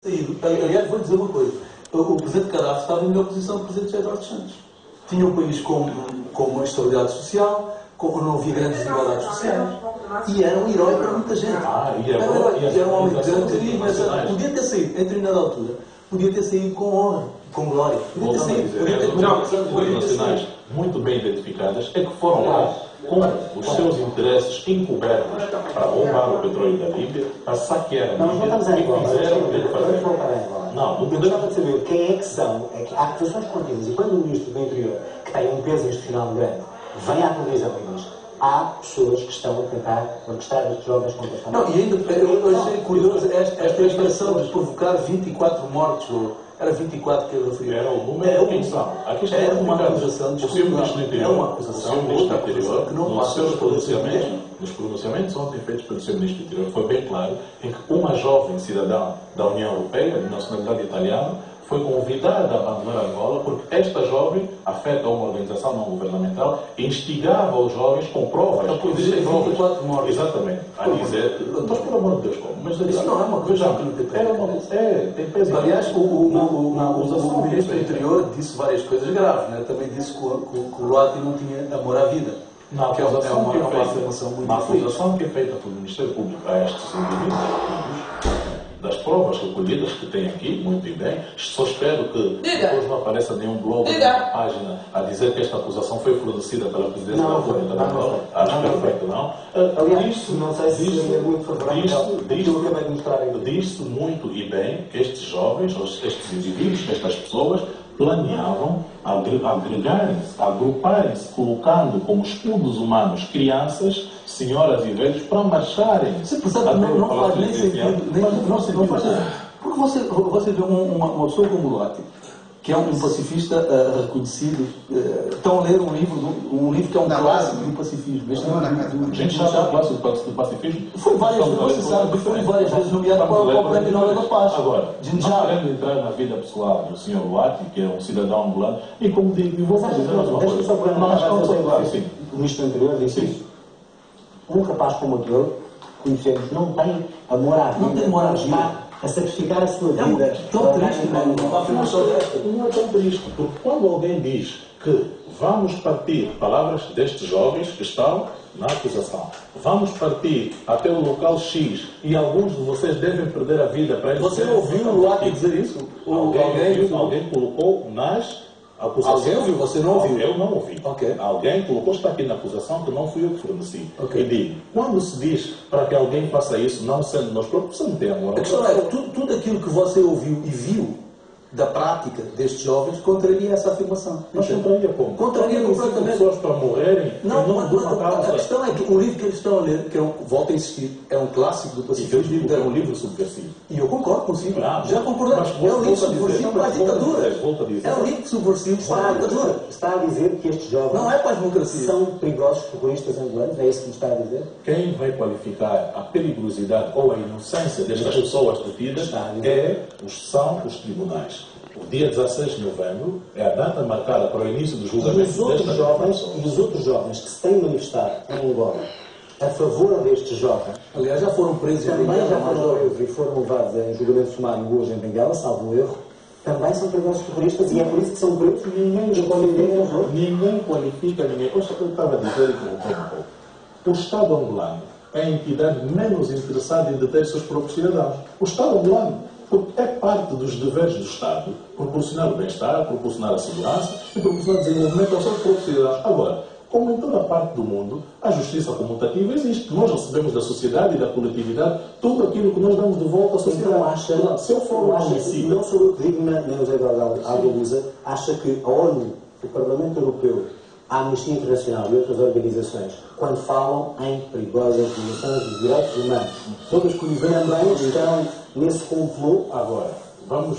Aliás, vou dizer uma coisa. O Presidente Gaddafi estava em melhor posição do Presidente José Eduardo Santos. Tinha o país com uma estabilidade social, não havia grandes desigualdades sociais. E era um herói para muita gente. Era um homem de grande carisma. Podia ter saído, em determinada altura, podia ter saído com honra, com glória. Podia ter saído. As nacionais muito bem identificadas é que foram lá com os seus interesses encobertos para roubar o petróleo da Líbia, para saquear a Líbia e fizeram o que fazer. Não, eu gostava de saber quem é que são, há acusações contínuas, e quando o Ministro do Interior, que tem um peso institucional grande, vem à televisão e diz: há pessoas que estão a tentar orquestrar estes jovens contra os Não, e ainda, eu achei curioso esta expressão de provocar 24 mortos, era 24 que ele referiu. Era o número de acusação. Aqui está uma acusação de é uma acusação que não passa nos pronunciamentos ontem feitos pelo seu Ministro do Interior, foi bem claro em que uma jovem cidadã da União Europeia, de nacionalidade italiana, foi convidada a abandonar Angola porque esta jovem, afeta uma organização não governamental, instigava os jovens com provas. Então, por dizer 24 mortos. Exatamente. A dizer, mas pelo amor de Deus, como? Mas isso não é uma coisa que não tem tem peso. Aliás, o Ministro do Interior disse várias coisas graves, né? Também disse que o Luati não tinha amor à vida. Não, que é uma afirmação muito uma acusação que é feita pelo Ministério Público a estes indivíduos, das provas recolhidas que tem aqui, muito bem. Só espero que depois não apareça nenhum blog na página a dizer que esta acusação foi fornecida pela Presidência da República da Angola. Acho perfeito, não. Aliás, não sei se é muito favorável aquilo que acabei de mostrar aí. Diz-se muito e bem que estes jovens, estes indivíduos, estas pessoas, planeavam agregarem-se, agruparem-se, colocando como escudos humanos crianças, senhoras e velhos, para marcharem. Não faz nem sentido. Não faz sentido. Porque você vê uma pessoa como o Luati, que é um pacifista reconhecido, estão a ler um livro que é um clássico do pacifismo. A gente já está clássico do pacifismo. Foi várias vezes nomeado para o Prémio Nobel da Paz. Agora, não querendo entrar na vida pessoal do Sr. Luati, que é um cidadão angolano, e como digo, vou fazer mais uma coisa. O Ministro do Interior disse isso. Um rapaz como aquele, conhecemos, não tem amor à vida. Não tem amor à vida. A sacrificar a sua vida. É tão triste, uma afirmação desta. Não é tão triste, porque quando alguém diz que vamos partir, palavras destes jovens que estão na acusação, vamos partir até o local X e alguns de vocês devem perder a vida para eles. Você ouviu o Luati dizer isso? Alguém colocou nas acusações. Alguém ouviu? Você não ouviu? Eu não ouvi. Okay. Alguém colocou, está aqui na acusação, que não fui eu que forneci. Okay. E digo, quando se diz para que alguém faça isso, não sendo nós próprios, você não tem amor. A questão é, tudo aquilo que você ouviu e viu da prática destes jovens contraria essa afirmação. Mas contraria como? Contraria completamente. Pessoas para morrerem a questão é que o livro que eles estão a ler, que volto a insistir, é um clássico do pacifismo. É um livro subversivo. E eu concordo consigo. Já concordo. É um livro subversivo para a ditadura. É um livro subversivo para a ditadura. Está a dizer que estes jovens não é para a democracia. São perigosos terroristas angolanos? É isso que me está a dizer? Quem vai qualificar a perigosidade ou a inocência destas pessoas detidas são os tribunais. O dia 16 de novembro é a data marcada para o início dos julgamentos destas jovens. E os outros jovens que se têm manifestado em Angola a favor destes jovens, aliás, já foram presos também já foram presos e foram levados em julgamento sumário hoje em Bengala, salvo erro, também são perigosos terroristas e é por isso que são presos. Ninguém qualifica ninguém. Eu estava a dizer que o Estado angolano é a entidade menos interessada em deter seus próprios cidadãos. O Estado angolano. Porque é parte dos deveres do Estado proporcionar o bem-estar, proporcionar a segurança e proporcionar o desenvolvimento aos seus próprios cidadãos. Agora, como em toda parte do mundo, a justiça comutativa existe. Nós recebemos da sociedade e da coletividade tudo aquilo que nós damos de volta à sociedade. Então acha, se eu for homicida... Não sou eu que digo, nem José Eduardo Aguilusa, acha que a ONU, o Parlamento Europeu, a Amnistia Internacional e outras organizações, quando falam em perigosas violações dos direitos humanos, todas também estão nesse complô. Agora, vamos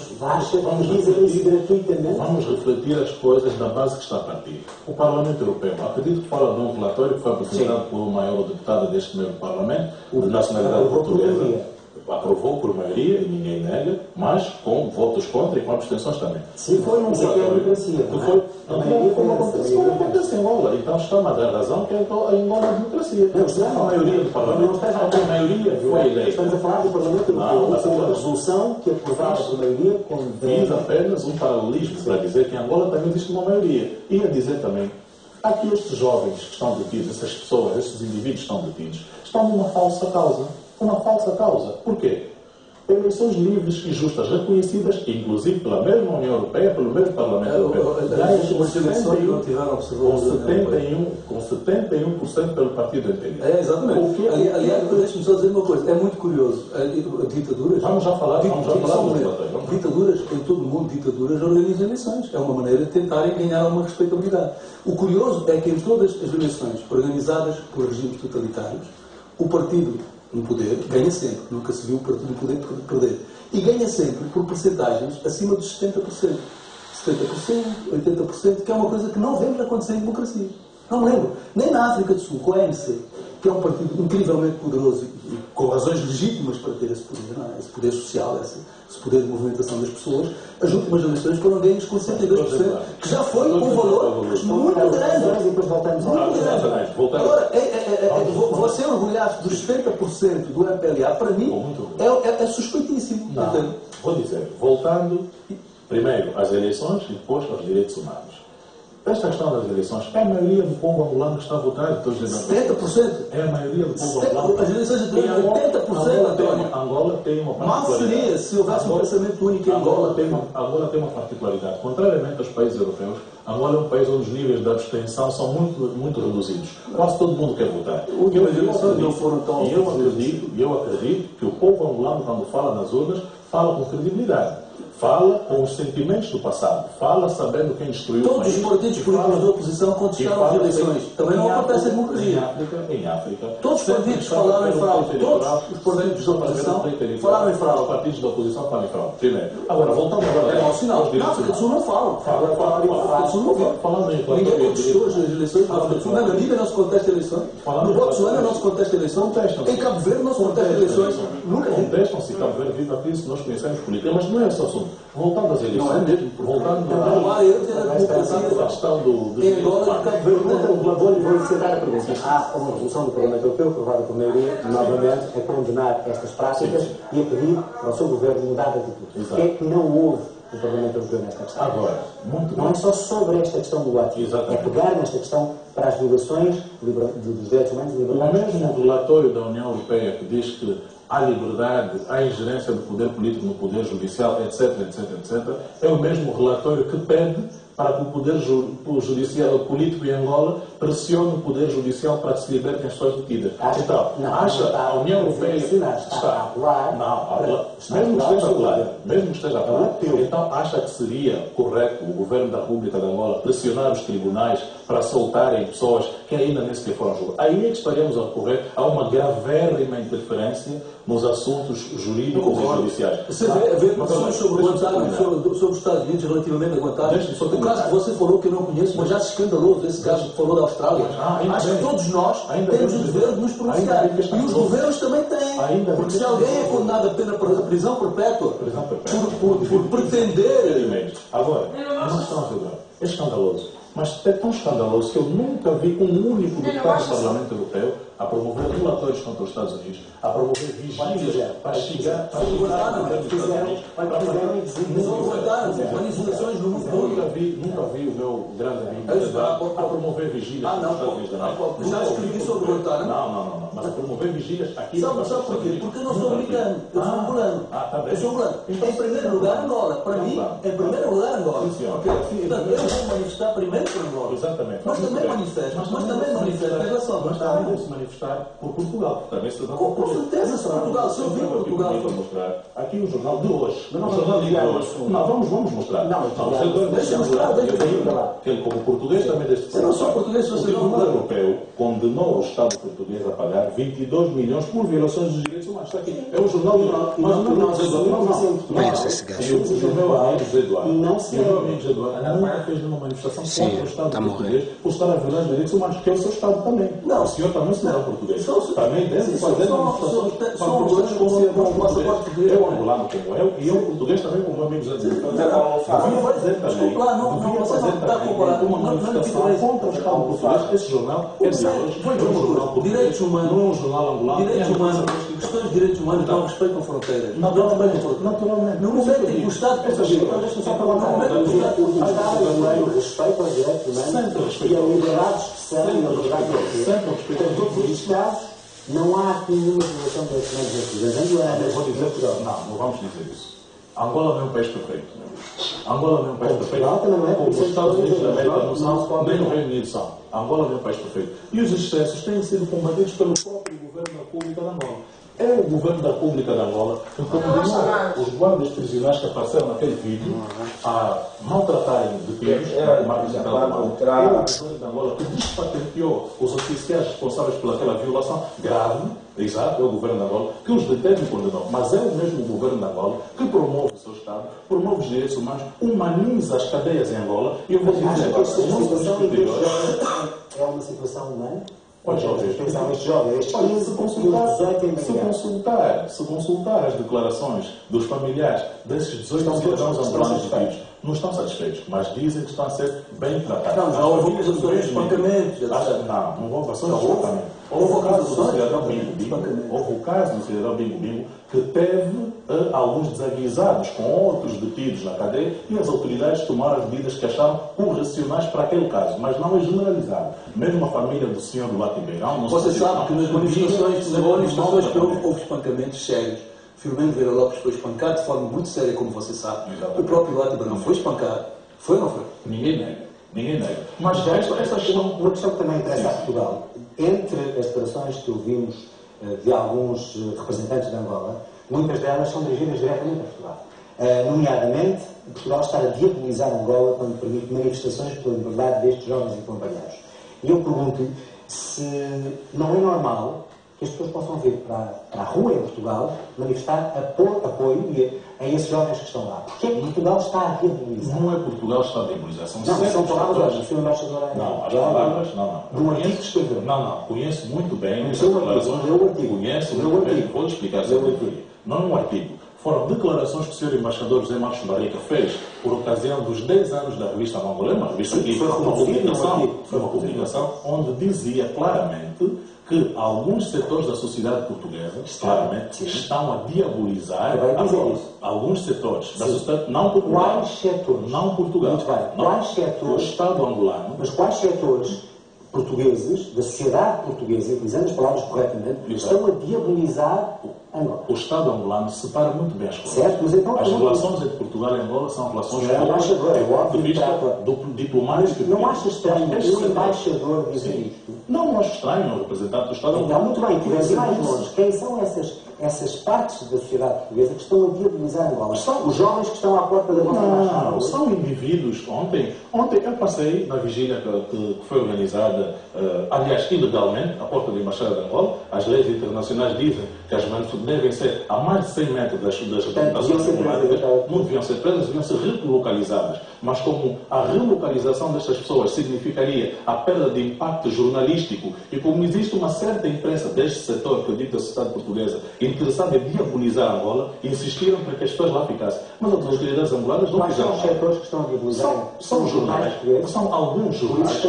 refletir as coisas da base que está a partir. O Parlamento Europeu, acredito que fala de um relatório que foi apresentado por uma eurodeputada deste mesmo Parlamento, de nacionalidade portuguesa. aprovou por maioria, e ninguém nega, mas com votos contra e com abstenções também. Sim, foi não sei que é a democracia. Como acontece em Angola. Então está-me a dar razão que em Angola é a democracia. A maioria do Parlamento, a maioria foi eleita. Estamos a falar do Parlamento Europeu, uma resolução que aprovada por maioria fiz apenas um paralelismo para dizer que em Angola também existe uma maioria. E a dizer também, aqui estes jovens que estão detidos, essas pessoas, estes indivíduos que estão detidos, estão numa falsa causa. Uma falsa causa. Porquê? Eleições livres e justas, reconhecidas, inclusive pela mesma União Europeia, pelo mesmo Parlamento Europeu. Com 71% pelo partido inteiro. Exatamente. Aliás, deixe-me só dizer uma coisa. É muito curioso. Ditaduras... Vamos já falar ditaduras, em todo o mundo, ditaduras organizam eleições. É uma maneira de tentarem ganhar uma respeitabilidade. O curioso é que em todas as eleições organizadas por regimes totalitários, o partido no poder ganha sempre. Nunca se viu o partido no poder perder. E ganha sempre por percentagens acima dos 70%. 70%, 80%, que é uma coisa que não vemos acontecer em democracia. Não me lembro. Nem na África do Sul, com a ANC, que é um partido incrivelmente poderoso e com razões legítimas para ter esse poder, não é? Esse poder social, esse poder de movimentação das pessoas, as últimas eleições foram ganhas com 62%, que já foi um valor muito grande. E depois voltamos muito grande. Agora, você orgulhar-se dos 70% do MPLA, para mim, é suspeitíssimo. Não, vou dizer, voltando primeiro às eleições e depois aos direitos humanos. Esta questão das eleições, é a maioria do povo angolano que está a votar. 70%? É a maioria do povo angolano. As eleições de 80%, Angola tem uma particularidade. Mal seria se houvesse um pensamento único em Angola. Angola tem uma particularidade. Contrariamente aos países europeus, Angola é um país onde os níveis de abstenção são muito reduzidos. Quase todo mundo quer votar. Eu acredito que o povo angolano, quando fala nas urnas, fala com credibilidade. Fala com os sentimentos do passado. Fala sabendo quem destruiu o país. Todos os partidos políticos da oposição contestaram as eleições. Também não acontece em democracia. Em África. Todos os partidos falaram em fraude. Todos os partidos da oposição falaram em fraude. Os partidos da oposição falam em fraude. Primeiro. Agora, voltando agora. É mau sinal. Na África do Sul não falam. Falando em ninguém contestou as eleições na África do Sul. Na Namíbia não se contesta eleições. No Botsuana não se contesta eleições. Em Cabo Verde não se contesta eleições. Nunca contestam-se. Cabo Verde vive a crise, nós conhecemos política. Mas não é esse o assunto. Voltando às eleições. Não é mesmo. Voltando à questão do... Em Angola, Cabo Verde. Vou citar a pergunta. Há uma resolução do Parlamento Europeu, aprovada por maioria, novamente, a condenar estas práticas e a pedir ao seu governo mudar de atitude. O que é que não houve no Parlamento Europeu nesta questão? Agora, não é só sobre esta questão do ativo, é pegar nesta questão para as violações dos direitos humanos e liberdades. O mesmo relatório da União Europeia que diz que há liberdade, há ingerência do poder político no poder judicial, etc, é o mesmo relatório que pede para que o poder judicial político em Angola pressione o poder judicial para que se libertem as pessoas detidas. Então, acha a União Europeia está mesmo que esteja a falar, então acha que seria correto o governo da República de Angola pressionar os tribunais para soltarem pessoas que ainda nem sequer foram julgadas? Aí é que estaríamos a recorrer a uma gravérrima interferência nos assuntos jurídicos e judiciais. Você vê questões sobre os Estados Unidos relativamente a Guantánamo. O caso que você falou, que eu não conheço, mas já se escandaloso, esse caso que falou da Austrália. Acho que todos nós temos o dever de nos pronunciar. E os governos também têm. Porque se alguém é condenado a pena de prisão perpétua por pretender... Agora, é escandaloso. Mas é tão escandaloso que eu nunca vi um único deputado do Parlamento Europeu a promover relatórios contra os Estados Unidos, a promover vigílias para chegar a manifestações no mundo todo. Nunca vi o meu grande amigo a promover vigílias contra os Estados Unidos. Já escrevi sobre o Guantánamo? Não. Mas a promover vigílias aqui... Sabe porquê? Porque eu não sou americano. Eu sou angolano. Eu sou angolano. Em primeiro lugar, Angola. Para mim, em primeiro lugar, Angola. Portanto, eu vou manifestar primeiro por Angola. Exatamente. Mas também manifesto em relação a Também deve se manifestar por Portugal. Também se dá com certeza, se Portugal, se eu vir Portugal... Vou mostrar aqui o jornal de hoje. O jornal de hoje. Não, vamos mostrar. Deixa eu mostrar. Ele, como português, também deste país. Eu não sou português, o Tribunal Europeu condenou o Estado português a pagar 22 milhões por violações dos direitos humanos. está aqui. É o jornal do Eduardo. Mas não, não, Conhece esse gajo. O meu amigo José Eduardo. E não se o meu amigo José Eduardo nunca fez uma manifestação contra o Estado português por estar a violar os direitos humanos, que é o seu Estado também. Não. O senhor também se não português. Também deve fazer manifestações são contra o cidadão português. Eu angolano como eu e eu português também como o amigo José Eduardo. Devia fazer também. Devia fazer também uma manifestação contra o Estado português. Esse jornal é de hoje. É um jornal português. Direitos humanos. Não é um jornal angolano. Direitos humanos. Questões de direitos humanos não respeitam fronteiras. Naturalmente. No momento em que o Estado português. Deixa-me só falar uma coisa. O Estado brasileiro respeita os direitos humanos e a liberdade de expressão e a liberdade de expressão. Em todos os Estados não há aqui nenhuma violação dos direitos humanos. Eu vou dizer que não vamos dizer isso. Angola não é um país perfeito. Angola não é um país perfeito. Como os Estados Unidos da América não são, nem o Reino Unido são. Angola não é um país perfeito. E os excessos têm sido combatidos pelo próprio governo da República de Angola. É o governo da República de Angola que condenou os guardas prisionais que apareceram naquele vídeo a maltratarem detidos na comarca central da Angola. É o governo de Angola que despatenteou os oficiais responsáveis pelaquela violação grave, exato, é o governo de Angola, que os deteve e condenou. Mas é o mesmo governo de Angola que promove o seu Estado, promove os direitos humanos, humaniza as cadeias em Angola. E eu vou dizer, é uma situação humana? Olha, jovens, se consultar as declarações dos familiares desses 18 cidadãos angolanos detidos, não estão satisfeitos, mas dizem que estão a ser bem tratados. Não, já houve acusações de espancamento. Não houve acusações de espancamento. Houve o caso do cidadão Bingo Bingo. Houve o caso do cidadão Bingo Bingo que teve alguns desaguisados com outros detidos na cadeia e as autoridades tomaram as medidas que acharam correcionais para aquele caso, mas não é generalizado. Mesmo a família do senhor do Beirão... Você sabe que nas manifestações que houve espancamentos sérios. Filomeno Vieira Lopes foi espancado de forma muito séria, como você sabe. Exatamente. O próprio Beirão foi espancado. Foi ou não foi? Ninguém nega. Mas já essa questão... Uma questão que também interessa a Portugal. Entre as declarações que ouvimos de alguns representantes de Angola, muitas delas são dirigidas diretamente a Portugal. Nomeadamente, Portugal está a diabolizar Angola quando permite manifestações pela liberdade destes jovens e companheiros. E eu pergunto se não é normal que as pessoas possam vir para a rua em Portugal manifestar apoio a esses jovens que estão lá. Porquê é que Portugal está a diabolizar? Não é Portugal que está a diabolizar. São palavras do Sr. Embaixador. Não, as palavras, não. Do artigo que escreveu. Não. Conheço muito bem as declarações. Conheço muito bem. Vou explicar isso aqui. Não é um artigo. Foram declarações que o Sr. Embaixador José Marcos Barrica fez por ocasião dos 10 anos da revista Mangolé, uma revista que foi uma publicação onde dizia claramente que alguns setores da sociedade portuguesa claramente estão a diabolizar alguns setores da sociedade, não Portugal. Quais setores? Não Portugal. Muito bem. Quais setores? O Estado angolano. Mas quais setores portugueses, da sociedade portuguesa, utilizando as palavras corretamente, estão a diabolizar Angola? O Estado angolano separa muito bem as coisas. Certo, mas então... As relações entre Portugal e Angola são relações do de vista diplomático. Não acha estranho o embaixador dizer isto? Não acho estranho o representante do Estado Então, angolano. muito bem, tivesse mais longe. Quem são essas partes da sociedade portuguesa que estão a diabolizar Angola? São os jovens que estão à porta da vossa embaixada? Não, são indivíduos. Ontem eu passei na vigília que foi organizada, aliás, ilegalmente, à porta da Embaixada de Angola. As leis internacionais dizem que as manifestações devem ser a mais de 100 metros das representações diplomáticas, não deviam ser presas, deviam ser relocalizadas. Mas como a relocalização destas pessoas significaria a perda de impacto jornalístico e como existe uma certa imprensa deste setor, que eu digo da sociedade portuguesa, interessada em diabolizar Angola, insistiram para que as pessoas lá ficassem. Mas as autoridades angolanas não fizeram. Quais são os setores que estão a diabolizar? São jornais, são alguns jornais,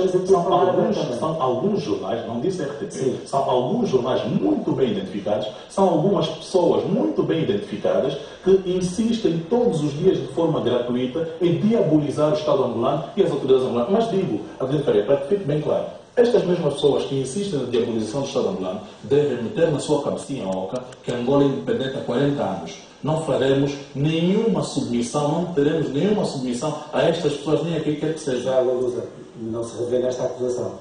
são alguns jornais, não disse RTP, são alguns jornais muito bem identificados, são algumas pessoas muito bem identificadas que insistem todos os dias de forma gratuita em diabolizar o Estado angolano e as autoridades angolanas. Mas digo, para que fique bem claro, estas mesmas pessoas que insistem na diabolização do Estado angolano devem meter na sua cabecinha oca que Angola é independente há 40 anos. Não faremos nenhuma submissão, não teremos nenhuma submissão a estas pessoas, nem a quem quer que seja. Já, Lusa, não se revê nesta acusação.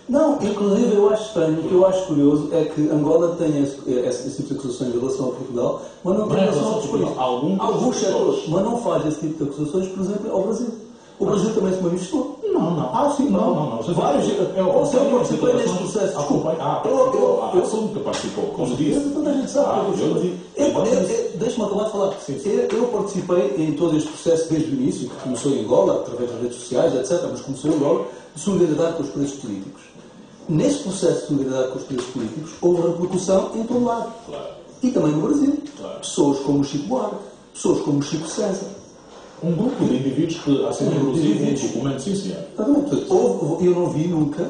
Não, inclusive eu acho estranho, o que eu acho curioso é que Angola tem esse tipo de acusações em relação a Portugal, mas não tem em relação a outros países. Alguns setores, mas não faz esse tipo de acusações, por exemplo, ao Brasil. O Brasil também se manifestou. Não Não. Sim, não. Vários. Ou seja, eu participei neste processo. Desculpa. Eu assumo que participou. Como disse. Toda a gente sabe. Deixa-me acabar de falar. Eu participei em todo este processo desde o início, que começou em Angola, através das redes sociais, etc., mas começou em Angola, de solidariedade com os presos políticos. Nesse processo de solidariedade com os presos políticos, houve repercussão em todo lado. Claro. E também no Brasil. Claro. Pessoas como o Chico Buarque, pessoas como o Chico César. Um grupo de indivíduos que assinam inclusive um documento, sim, senhor. Eu não vi nunca,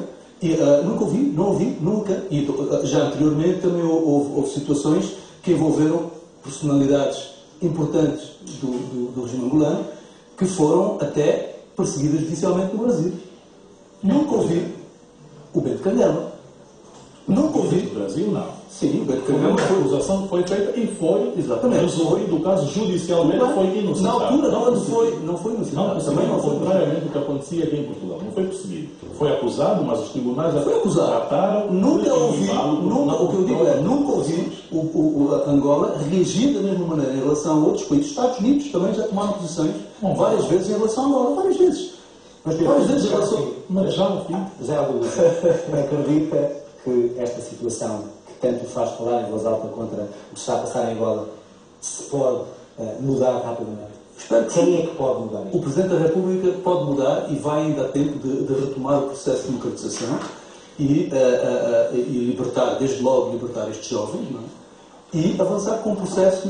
nunca, e já anteriormente também houve situações que envolveram personalidades importantes do regime angolano que foram até perseguidas judicialmente no Brasil. Nunca ouvi o Bento Canhama. Nunca ouvi. No Brasil, não. Sim, o Bento Canhama A acusação foi feita e foi resolvido o caso judicialmente, foi inocentado. Na altura, não foi inocentado. Também não, contrariamente ao que acontecia aqui em Portugal. Não foi perseguido. Foi acusado, mas os tribunais trataram. Nunca ouvi, o que eu digo é, nunca ouvi a Angola reagir da mesma maneira em relação a outros países. Os Estados Unidos também já tomaram posições várias vezes em relação a Angola. Várias vezes. Mas já no fim. Zé Luís, acredita que esta situação que tanto faz falar em voz alta contra o que está a passar em Angola se pode mudar rapidamente? Espero que quem é que pode mudar isso? O Presidente da República pode mudar e vai ainda a tempo de retomar o processo de democratização e libertar, desde logo, libertar estes jovens, não é? E avançar com um processo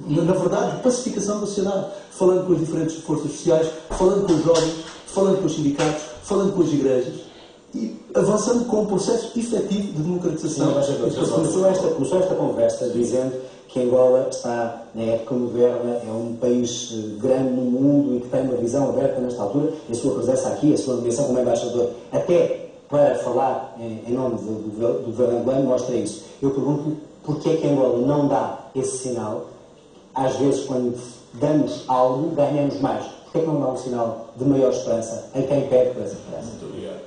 na verdade, de pacificação da sociedade, falando com as diferentes forças sociais, falando com os jovens, falando com os sindicatos, falando com as igrejas e avançando com um processo efetivo de democratização. Começou esta conversa dizendo que Angola está na época moderna, é um país grande no mundo e que tem uma visão aberta nesta altura, e a sua presença aqui, a sua nomeação como embaixador, até para falar em nome do governo angolano, mostra isso. Eu pergunto porque é que Angola não dá esse sinal. Às vezes, quando damos algo, ganhamos mais. Porque é que não dá um sinal de maior esperança a quem pede por essa esperança? Muito obrigado.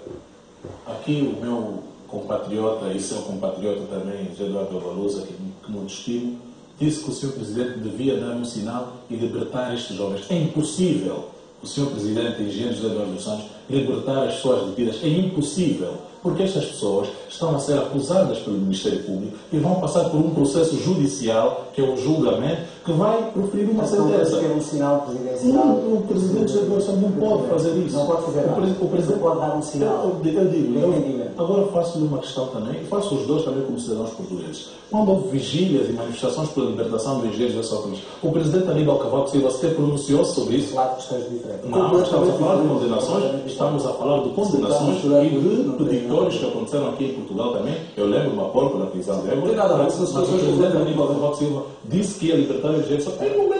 Aqui o meu compatriota e seu compatriota também, José Eduardo Avalusa, que muito estimo, disse que o Sr. Presidente devia dar um sinal e libertar estes jovens. É impossível o Sr. Presidente, engenheiro José Eduardo dos Santos, libertar as pessoas detidas. É impossível, porque estas pessoas estão a ser acusadas pelo Ministério Público e vão passar por um processo judicial, que é o julgamento, que vai proferir uma sentença. Não pode ter um sinal presidencial. O Presidente José Eduardo dos Santos não pode fazer isso. Não pode fazer nada. O Presidente pode dar um sinal. Eu digo, agora faço-lhe uma questão também, e faço os dois também como cidadãos portugueses. Quando houve vigílias e manifestações pela libertação do engenheiro José Sócrates, o Presidente Aníbal Cavaco Silva sequer pronunciou-se sobre isso? Claro, questões diferentes. Não, estamos a falar de condenações, estamos a falar de condenações e de peditórios que aconteceram aqui em Portugal também. Eu lembro uma porta da prisão de Évora, mas o Presidente Aníbal Cavaco Silva disse que ia libertar o engenheiro Sócrates. Não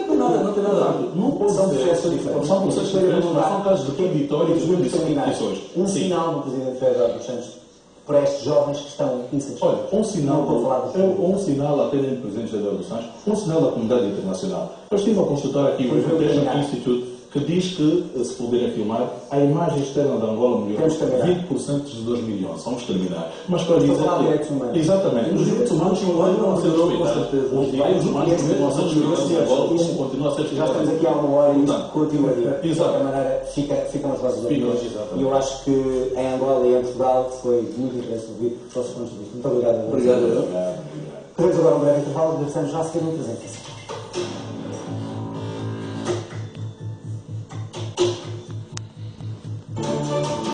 tem nada a ver. Não pode São ser. processos diferentes. São processos diferentes, mas são casos de peditórios e de petições. Um sinal do Presidente Eduardo dos Santos para estes jovens que estão insatisfeitos. Olha, um sinal até dentro do Presidente Eduardo dos Santos, um sinal da comunidade internacional. Eu estive a consultar aqui o Invitation Institute, que diz que, se puderem filmar, a imagem externa da Angola melhorou 20% de 2 milhões. Vamos terminar. Mas para dizer que... Exatamente. Os direitos humanos continuam a ser respeitados. Os direitos humanos continuam a ser respeitados em Angola, como continuam a ser respeitados. Já estamos aqui há uma hora e isto continuaria. De Exato. qualquer maneira, ficam as vozes ouvidas. E eu acho que em Angola e em Portugal foi muito interessante ouvir os vossos pontos de vista. Muito obrigado. Obrigado. Teremos agora um breve intervalo. Regressamos já a seguir no 300.